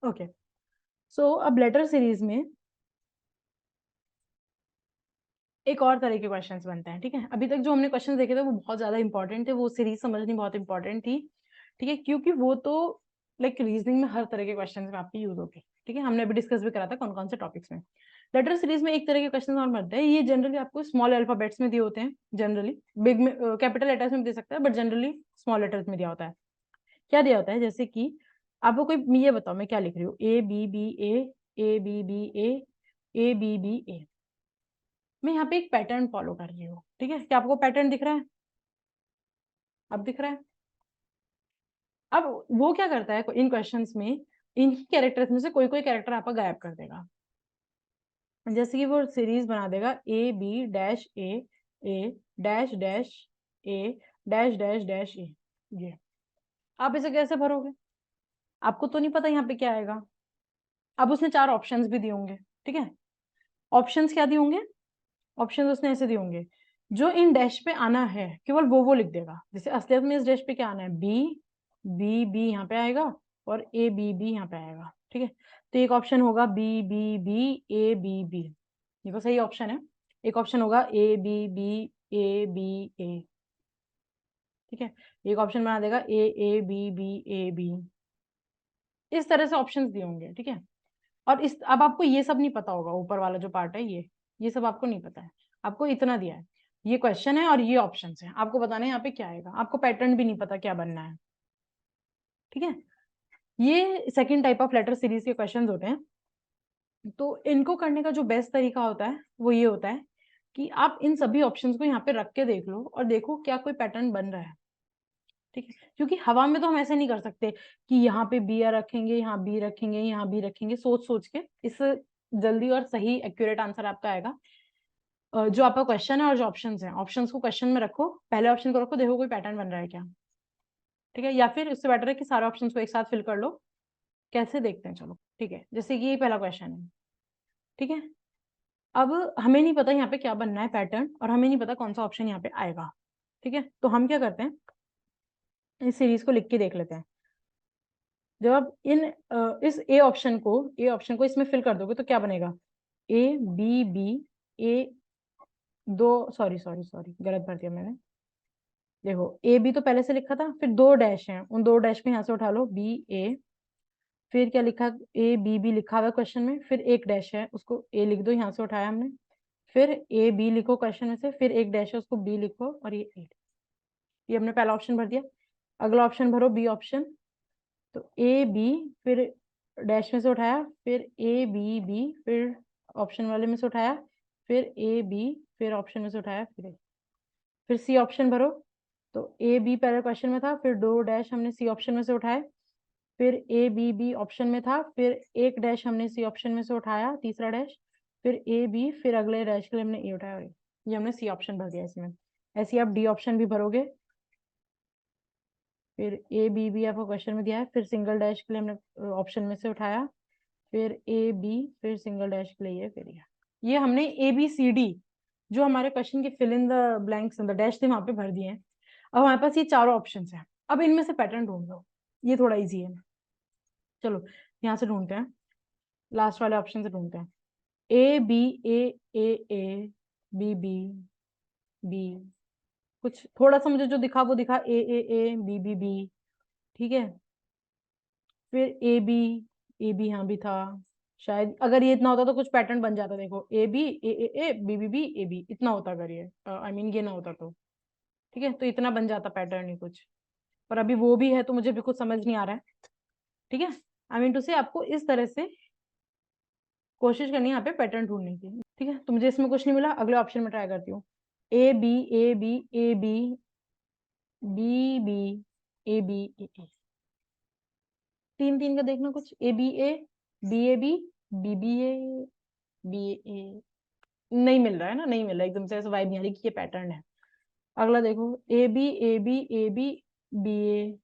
Okay, सो अब letter series में एक और तरह के क्वेश्चंस बनते हैं। ठीक है, अभी तक जो हमने क्वेश्चंस देखे थे वो बहुत ज्यादा इंपॉर्टेंट थे, वो सीरीज समझनी बहुत इंपॉर्टेंट थी। ठीक है, क्योंकि वो तो लाइक रीजनिंग में हर तरह के क्वेश्चंस में आपकी यूज होगी। ठीक है, हमने अभी डिस्कस भी करा था कौन कौन से टॉपिक्स में। लेटर सीरीज में एक तरह के क्वेश्चन और बनते हैं, ये जनरली आपको स्मॉल अल्फाबेट्स में दिए होते हैं, जनरली बिग में कैपिटल लेटर्स में भी दे सकता है, बट जनरली स्मॉल लेटर्स में दिया होता है। क्या दिया होता है, जैसे कि आपको कोई ये बताओ मैं क्या लिख रही हूँ, A B B A B B A B B A. मैं यहाँ पे एक पैटर्न फॉलो कर रही हूँ। ठीक है, क्या आपको पैटर्न दिख रहा है? अब दिख रहा है? अब वो क्या करता है इन क्वेश्चंस में, इन कैरेक्टर्स में से कोई कोई कैरेक्टर आपका गायब कर देगा। जैसे कि वो सीरीज बना देगा A B dash A dash dash A dash dash dash A. ये आप इसे कैसे भरोगे? आपको तो नहीं पता यहाँ पे क्या आएगा। अब उसने 4 ऑप्शंस भी दिए होंगे। ठीक है, ऑप्शंस क्या दिए होंगे? ऑप्शंस उसने ऐसे दिए होंगे, जो इन डैश पे आना है केवल वो लिख देगा। जैसे असलियत में इस डैश पे क्या आना है, बी बी बी यहाँ पे आएगा और ए बी बी यहाँ पे आएगा। ठीक है, तो एक ऑप्शन होगा B B B A B B, देखो सही ऑप्शन है। एक ऑप्शन होगा A B B A B A. ठीक है, एक ऑप्शन बना देगा A B B A B. इस तरह से ऑप्शंस दिए होंगे। ठीक है, और इस अब आपको ये सब नहीं पता होगा, ऊपर वाला जो पार्ट है ये सब आपको नहीं पता है। आपको इतना दिया है, ये क्वेश्चन है और ये ऑप्शंस है, आपको बताना है यहाँ पे क्या आएगा। आपको पैटर्न भी नहीं पता क्या बनना है। ठीक है, ये second type of letter series के क्वेश्चंस होते हैं। तो इनको करने का जो बेस्ट तरीका होता है वो ये होता है कि आप इन सभी ऑप्शंस को यहाँ पे रख के देख लो और देखो क्या कोई पैटर्न बन रहा है। ठीक है, क्योंकि हवा में तो हम ऐसे नहीं कर सकते कि यहाँ पे बी रखेंगे, यहाँ बी रखेंगे, यहाँ बी रखेंगे, सोच सोच के। इस जल्दी और सही एक्यूरेट आंसर आपका आएगा जो आपका क्वेश्चन है और जो ऑप्शंस हैं। ऑप्शंस को क्वेश्चन में रखो, पहले ऑप्शन को रखो, देखो कोई पैटर्न बन रहा है क्या। ठीक है, या फिर उससे बेटर है कि सारे ऑप्शंस को एक साथ फिल कर लो। कैसे देखते हैं, चलो। ठीक है, जैसे कि ये पहला क्वेश्चन है। ठीक है, अब हमें नहीं पता यहाँ पे क्या बनना है पैटर्न, और हमें नहीं पता कौन सा ऑप्शन यहाँ पे आएगा। ठीक है, तो हम क्या करते हैं, इस सीरीज को लिख के देख लेते हैं। जब आप इस ए ऑप्शन को इसमें फिल कर दोगे तो क्या बनेगा, ए बी बी ए दो, सॉरी सॉरी सॉरी गलत भर दिया मैंने। देखो ए बी तो पहले से लिखा था, फिर 2 डैश हैं, उन 2 डैश में यहाँ से उठा लो बी ए, फिर क्या लिखा, ए बी बी लिखा हुआ है क्वेश्चन में, फिर एक डैश है उसको ए लिख दो, यहाँ से उठाया हमने। फिर ए बी लिखो क्वेश्चन में से, फिर एक डैश है उसको बी लिखो, और ये हमने पहला ऑप्शन भर दिया। अगला ऑप्शन भरो बी ऑप्शन, तो ए बी, फिर डैश में से उठाया, फिर ए बी बी, फिर ऑप्शन वाले में से उठाया, फिर ए बी, फिर ऑप्शन में से उठाया, फिर सी ऑप्शन भरो। तो ए बी पहले क्वेश्चन में था, फिर 2 डैश हमने सी ऑप्शन में से उठाए, फिर ए बी बी ऑप्शन में था, फिर एक डैश हमने सी ऑप्शन में से उठाया, तीसरा डैश, फिर ए बी, फिर अगले डैश के लिए हमने ए उठाया, ये हमने सी ऑप्शन भर दिया इसमें। ऐसे ही आप डी ऑप्शन भी भरोगे, फिर ए बी बी आपको क्वेश्चन में दिया है, फिर सिंगल डैश के लिए हमने ऑप्शन में से उठाया, फिर ए बी, फिर सिंगल डैश के लिए फिर ये हमने ए बी सी डी जो हमारे क्वेश्चन के fill in the blanks the dash थे वहां पे भर दिए हैं। अब हमारे पास ये चारों ऑप्शन हैं, अब इनमें से पैटर्न ढूंढ लो, ये थोड़ा इजी है। चलो यहाँ से ढूंढते हैं, लास्ट वाले ऑप्शन से ढूंढते हैं। A B A B B B, कुछ थोड़ा सा मुझे जो दिखा वो दिखा ए बी बी बी। ठीक है, फिर ए बी यहाँ भी था, शायद अगर ये इतना होता तो कुछ पैटर्न बन जाता। देखो A B A B A B इतना होता, अगर ये आई मीन ये ना होता तो। ठीक है, तो इतना बन जाता पैटर्न ही कुछ, पर अभी वो भी है तो मुझे भी कुछ समझ नहीं आ रहा है। ठीक है, आई मीन टू से आपको इस तरह से कोशिश करनी है यहाँ पे पैटर्न ढूंढने की। ठीक है, तो मुझे इसमें कुछ नहीं मिला, अगले ऑप्शन में ट्राई करती हूँ। A B A B A B B B A B A, 3 3 का देखना कुछ, A B A B B B A B A, नहीं मिल रहा है ना, नहीं मिल रहा एकदम से, ऐसा वाइब नहीं आ रही कि ये पैटर्न है। अगला देखो A B B A,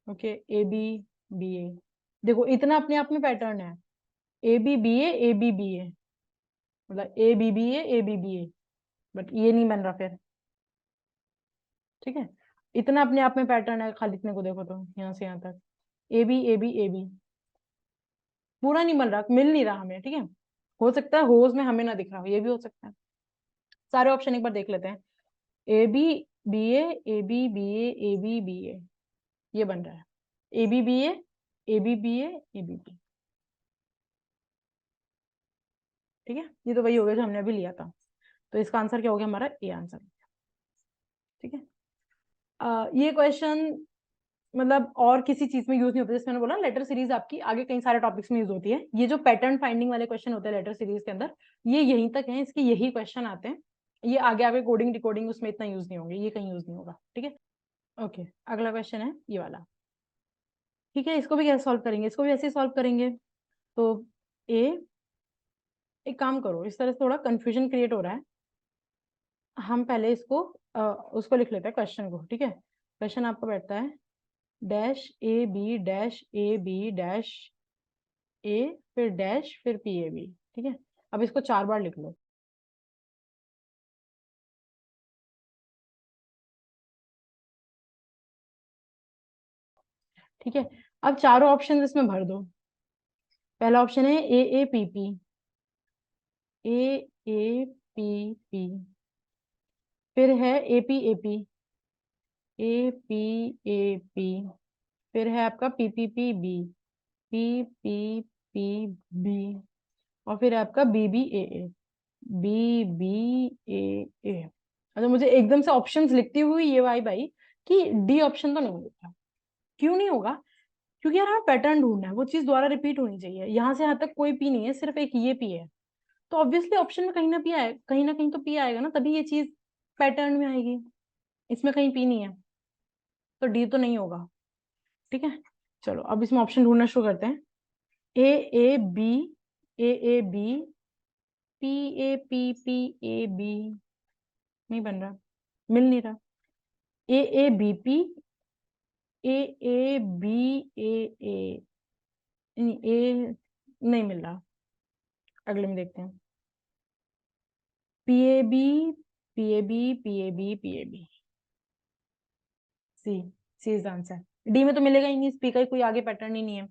okay B A, देखो इतना अपने आप में पैटर्न है, ए बी बी ए, मतलब A B B A, but ये नहीं बन रहा फिर। ठीक है, इतना अपने आप में पैटर्न है, खाली इतने को देखो तो यहाँ से यहाँ तक ए बी पूरा नहीं मिल रहा, मिल नहीं रहा हमें, ठीक है। हो सकता है होज में हमें ना दिख रहा हो, ये भी हो सकता है। सारे ऑप्शन एक बार देख लेते हैं। A B B A B B A B B A, ये बन रहा है A B B A B B A B B, ठीक है। ये तो वही हो गया जो हमने अभी लिया था। तो इसका आंसर क्या हो गया हमारा, ए आंसर, ठीक है। ये क्वेश्चन मतलब और किसी चीज में यूज नहीं होता, जैसे मैंने बोला लेटर सीरीज आपकी आगे कई सारे टॉपिक्स में यूज होती है। ये जो पैटर्न फाइंडिंग वाले क्वेश्चन होते हैं लेटर सीरीज के अंदर, ये यहीं तक है, इसके यही क्वेश्चन आते हैं। ये आगे आगे कोडिंग डिकोडिंग उसमें इतना यूज नहीं होंगे, ये कहीं यूज नहीं होगा, ठीक है। ओके, अगला क्वेश्चन है ये वाला, ठीक है। इसको भी कैसे सॉल्व करेंगे, इसको भी ऐसे ही सॉल्व करेंगे। तो ए, एक काम करो, इस तरह से थोड़ा कंफ्यूजन क्रिएट हो रहा है, हम पहले इसको उसको लिख लेते हैं क्वेश्चन को, ठीक है। क्वेश्चन आपका बैठता है dash A B dash A B dash A, फिर डैश, फिर पी ए बी, ठीक है। अब इसको 4 बार लिख लो, ठीक है। अब चारों ऑप्शन इसमें भर दो। पहला ऑप्शन है A A P P, A A P P, फिर है A P A P, A P A P, फिर है आपका P P P B, P P P B, और फिर है आपका B B A A, B B A A. अच्छा, मुझे एकदम से ऑप्शंस लिखती हुई ये भाई भाई कि डी ऑप्शन तो नहीं होगा। क्यों नहीं होगा? क्योंकि यार हमें पैटर्न ढूंढना है, वो चीज दोबारा रिपीट होनी चाहिए। यहाँ से यहाँ तक कोई पी नहीं है, सिर्फ एक ये पी है, तो ऑब्वियसली ऑप्शन में कहीं ना पी आए, कहीं ना कहीं तो पी आएगा ना, तभी ये चीज पैटर्न में आएगी। इसमें कहीं पी नहीं है, तो डी तो नहीं होगा, ठीक है। चलो अब इसमें ऑप्शन ढूंढना शुरू करते हैं। A A B, A A B, P A P P A B, नहीं बन रहा, मिल नहीं रहा। A A B P, A A B A A, नहीं ए, नहीं मिल रहा। अगले में देखते हैं, P A B, P A B, P A B, P A B, C, C is answer. D में तो मिलेगा ही नहीं, पी का ही कोई आगे पैटर्न ही नहीं है,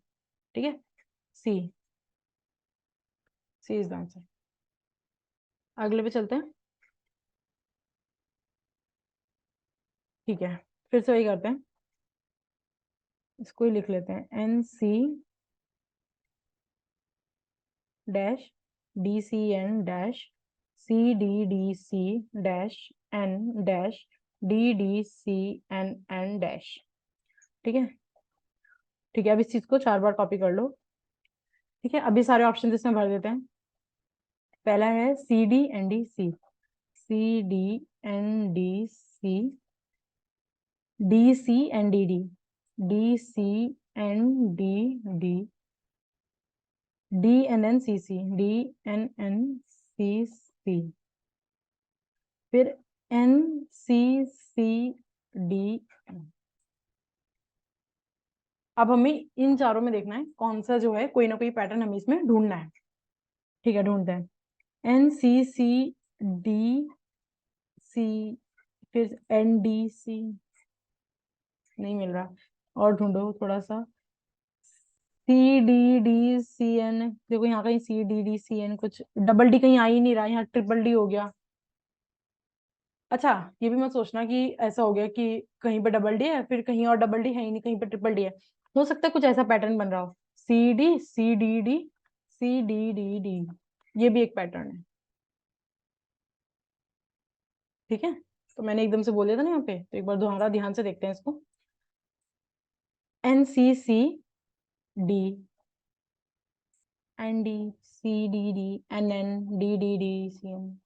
ठीक है। सी, सी इज आंसर। अगले पे चलते हैं, ठीक है। फिर से वही करते हैं, इसको ही लिख लेते हैं N C dash D C N dash C D D C dash N dash D D C N N dash, ठीक है। ठीक है, अब इस चीज को 4 बार कॉपी कर लो, ठीक है। अभी सारे ऑप्शन इसमें भर देते हैं। पहला है C D N D C, C D N D C, D C N D D, D C N D D, D N N C C, D N N C C, फिर N C C D. अब हमें इन चारों में देखना है कौन सा जो है, कोई ना कोई पैटर्न हमें इसमें ढूंढना है, ठीक है। ढूंढते हैं एन सी सी डी सी, फिर एन डी सी, नहीं मिल रहा। और ढूंढो थोड़ा सा, C D D C N, देखो यहाँ कहीं C D D C N, कुछ डबल डी कहीं आ ही नहीं रहा, यहाँ ट्रिपल डी हो गया। अच्छा, ये भी मत सोचना कि ऐसा हो गया कि कहीं पे डबल डी है, फिर कहीं और डबल डी है ही नहीं, कहीं पे ट्रिपल डी है। हो सकता है कुछ ऐसा पैटर्न बन रहा हो, C D C D D, C D D D, ये भी एक पैटर्न है, ठीक है। तो मैंने एकदम से बोल दिया था ना यहाँ पे, तो एक बार दोबारा ध्यान से देखते हैं इसको, N C C D, N D, C D D, N N, D D D C N,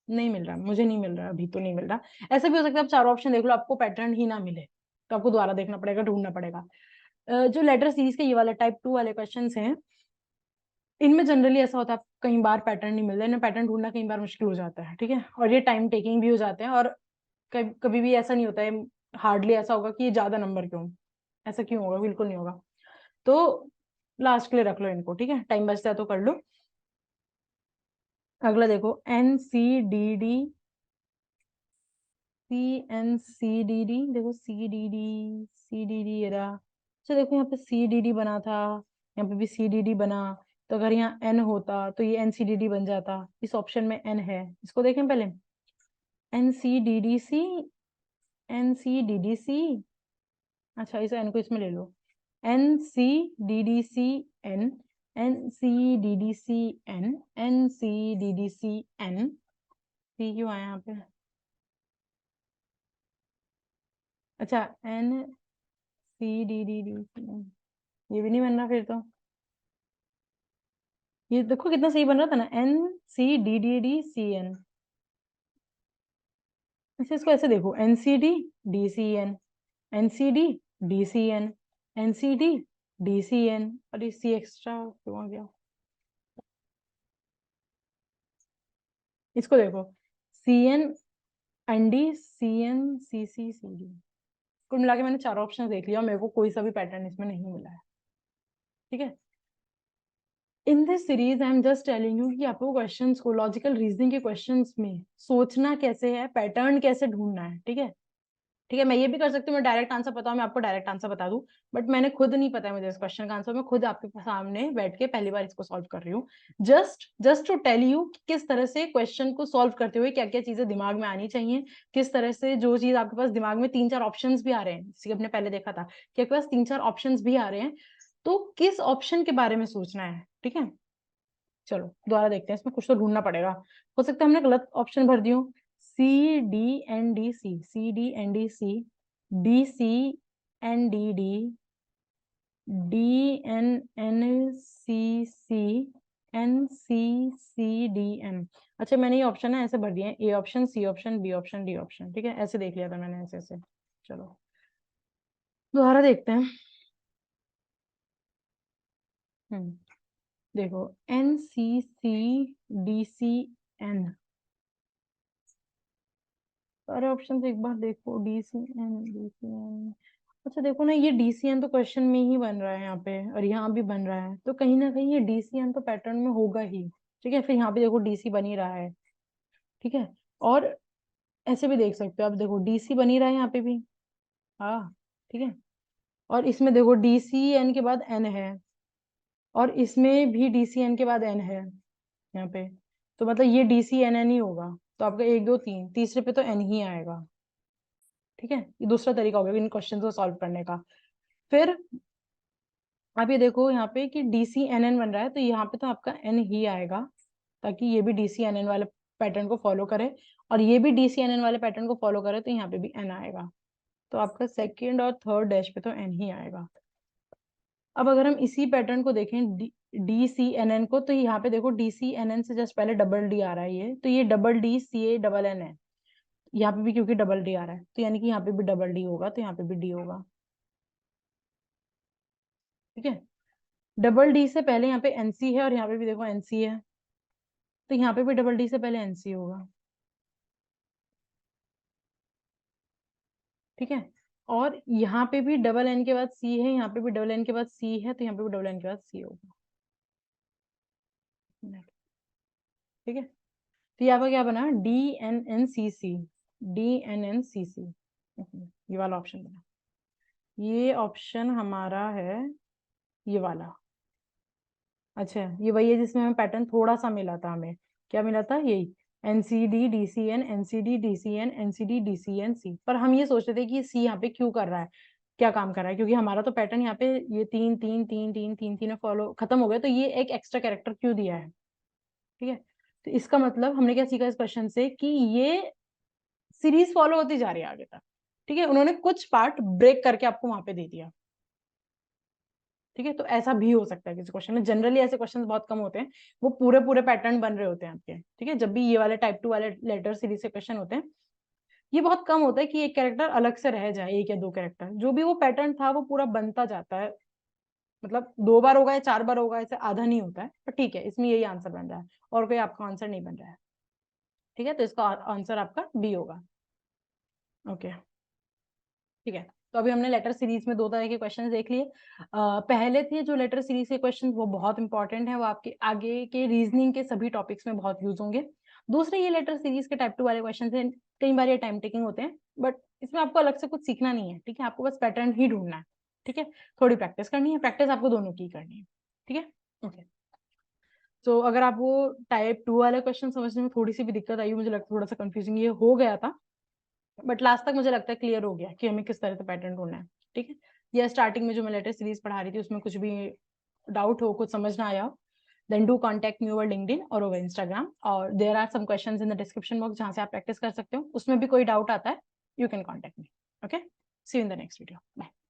नहीं मिल रहा, मुझे नहीं मिल रहा, अभी तो नहीं मिल रहा। ऐसा भी हो सकता है आप चारों ऑप्शन देख लो, आपको पैटर्न ही ना मिले, तो आपको दोबारा देखना पड़ेगा, ढूंढना पड़ेगा। जो लेटर सीरीज के ये वाले टाइप 2 वाले क्वेश्चन हैं, इनमें जनरली ऐसा होता है कई बार पैटर्न नहीं मिलता, इनमें पैटर्न ढूंढना कई बार मुश्किल हो जाता है, ठीक है। और ये टाइम टेकिंग भी हो जाते हैं, और कभी भी ऐसा नहीं होता है, हार्डली ऐसा होगा कि ये ज्यादा नंबर क्यों, ऐसा क्यों होगा, बिल्कुल नहीं होगा। तो लास्ट के लिए रख लो इनको, ठीक है, टाइम बचता है तो कर लो। अगला देखो N C D D, C N C D D, देखो C D D, C D D, ये रहा। अच्छा देखो यहाँ पे सी डी डी बना था, यहाँ पे भी CDD बना, तो अगर यहाँ N होता तो ये NCDD बन जाता। इस ऑप्शन में N है, इसको देखें पहले। NCDDC, NCDDC, अच्छा इस N को इसमें ले लो, NCDDCN, NCDDCN, NCDDCN, C क्यों आया यहाँ पे? अच्छा NCDDDCN, ये भी नहीं बन रहा फिर तो। ये देखो कितना सही बन रहा था ना, NCDDDCN। अच्छा इसको ऐसे देखो, NCDDCN, NCDDCN, NCDDCN, और ये C एक्स्ट्रा क्यों आ गया? इसको देखो, CN ND CN CC CD, कुल मिला के मैंने चारों ऑप्शन देख लिया, मेरे को कोई सा भी पैटर्न इसमें नहीं मिला है। ठीक है, in this series I am just telling you कि आपको क्वेश्चंस को, लॉजिकल रीजनिंग के क्वेश्चंस में सोचना कैसे है, पैटर्न कैसे ढूंढना है। ठीक है, ठीक है, मैं ये भी कर सकती हूँ, मैं डायरेक्ट आंसर पता हूँ, मैं आपको डायरेक्ट आंसर बता दूं, बट मैंने खुद नहीं पता है मुझे इस क्वेश्चन का आंसर, मैं खुद आपके सामने बैठ के पहली बार इसको सॉल्व कर रही हूँ। जस्ट टू टेल यू किस तरह से क्वेश्चन को सॉल्व करते हुए क्या क्या चीजें दिमाग में आनी चाहिए, किस तरह से जो चीज आपके पास दिमाग में 3-4 ऑप्शंस भी आ रहे हैं, जैसे आपने पहले देखा था कि आपके पास 3-4 ऑप्शंस भी आ रहे हैं, तो किस ऑप्शन के बारे में सोचना है। ठीक है, चलो दोबारा देखते हैं, इसमें कुछ तो ढूंढना पड़ेगा, हो सकता है हमने गलत ऑप्शन भर दियो। CDNDC, CDNDC, DCNDD, DNNCC, NCCDN। अच्छा मैंने ये ऑप्शन है ऐसे भर दिए हैं, A option, C option, B option, D option. ठीक है, ऐसे देख लिया था मैंने, ऐसे ऐसे। चलो दोबारा देखते हैं। देखो NCCDCN, सारे ऑप्शन एक बार देखो, DCN। अच्छा देखो ना, ये DCN तो क्वेश्चन में ही बन रहा है यहाँ पे, और यहाँ भी बन रहा है, तो कहीं ना कहीं ये DCN तो पैटर्न में होगा ही। ठीक है, फिर यहाँ पे देखो DC बन ही रहा है। ठीक है, और ऐसे भी देख सकते हो आप, देखो DC बन ही रहा है यहाँ पे भी। हाँ ठीक है, और इसमें देखो DCN के बाद N है, और इसमें भी DCN के बाद N है यहाँ पे, तो मतलब ये DCNN ही होगा। तो आपका 1 2 3, तीसरे पे तो N ही आएगा। ठीक है, ये दूसरा तरीका होगा इन क्वेश्चन को सॉल्व करने का। फिर आप ये देखो यहाँ पे कि DCNN बन रहा है, तो यहाँ पे तो आपका N ही आएगा, ताकि ये भी DCNN वाले पैटर्न को फॉलो करे, और ये भी DCNN वाले पैटर्न को फॉलो करे, तो यहाँ पे भी N आएगा। तो आपका सेकंड और थर्ड डैश पे तो N ही आएगा। अब अगर हम इसी पैटर्न को देखें DCNN को, तो यहाँ पे देखो DCNN से जस्ट पहले डबल D आ रहा है, ये तो ये डबल DCANN है, यहाँ पे भी क्योंकि डबल D आ रहा है, तो यानी कि यहाँ पे भी डबल D होगा, तो यहाँ पे भी D होगा। ठीक है, डबल D से पहले यहाँ पे NC है, और यहाँ पे भी देखो NC है, तो यहाँ पे भी डबल D से पहले NC होगा। ठीक है, और यहाँ पे भी डबल N के बाद C है, यहाँ पे भी डबल N के बाद C है, तो यहाँ पे भी डबल N के बाद C होगा। ठीक है, तो यहाँ पर क्या बना, DNNCC, DNNCC, ये वाला ऑप्शन बना। ये ऑप्शन हमारा है ये वाला। अच्छा ये वही है जिसमें हमें पैटर्न थोड़ा सा मिला था, हमें क्या मिला था, यही NCDDCN, NCDDCN, NCDDCN, C। पर हम ये सोच रहे थे कि ये C यहाँ पे क्यों कर रहा है, क्या काम कर रहा है, क्योंकि हमारा तो पैटर्न यहाँ पे ये 3 3 3 3 3 3 फॉलो खत्म हो गया, तो ये एक एक्स्ट्रा कैरेक्टर क्यों दिया है। ठीक है, तो इसका मतलब हमने क्या सीखा इस क्वेश्चन से, कि ये सीरीज फॉलो होती जा रही है आगे तक। ठीक है, उन्होंने कुछ पार्ट ब्रेक करके आपको वहां पे दे दिया। ठीक है, तो ऐसा भी हो सकता है किसी क्वेश्चन में, जनरली ऐसे क्वेश्चन बहुत कम होते हैं, वो पूरे पूरे पैटर्न बन रहे होते हैं आपके। ठीक है, जब भी ये वाले टाइप 2 वाले लेटर सीरीज के क्वेश्चन होते हैं, ये बहुत कम होता है कि एक कैरेक्टर अलग से रह जाए, 1 या 2 कैरेक्टर, जो भी वो पैटर्न था वो पूरा बनता जाता है, मतलब 2 बार होगा या 4 बार होगा, ऐसे आधा नहीं होता है। पर ठीक है, इसमें यही आंसर बन रहा है, और कोई आपका आंसर नहीं बन रहा है। ठीक है, तो इसका आंसर आपका बी होगा। ओके ठीक है, तो अभी हमने लेटर सीरीज में 2 तरह के क्वेश्चन देख लिए। पहले थे जो लेटर सीरीज के क्वेश्चन, वो बहुत इंपॉर्टेंट है, वो आपके आगे के रीजनिंग के सभी टॉपिक्स में बहुत यूज होंगे। दूसरे ये लेटर सीरीज के टाइप 2 वाले क्वेश्चन है, कई बार ये टाइम टेकिंग होते हैं, बट इसमें आपको अलग से कुछ सीखना नहीं है। ठीक है, आपको बस पैटर्न ही ढूंढना है। ठीक है, थोड़ी प्रैक्टिस करनी है, प्रैक्टिस आपको दोनों की करनी है। ठीक है, ओके। तो अगर आपको टाइप 2 वाले क्वेश्चन समझने में थोड़ी सी भी दिक्कत आई, मुझे लगता है थोड़ा सा कंफ्यूजिंग ये हो गया था, बट लास्ट तक मुझे लगता है क्लियर हो गया कि हमें किस तरह से पैटर्न ढूंढना है, ठीक है। या स्टार्टिंग में जो मैं लेटेस्ट सीरीज पढ़ा रही थी उसमें कुछ भी डाउट हो, कुछ समझ ना आया हो, then do contact me over LinkedIn और over Instagram, और there are some questions in the description box जहाँ से आप प्रैक्टिस कर सकते हो, उसमें भी कोई डाउट आता है you can contact me. Okay, see you in the next video. Bye.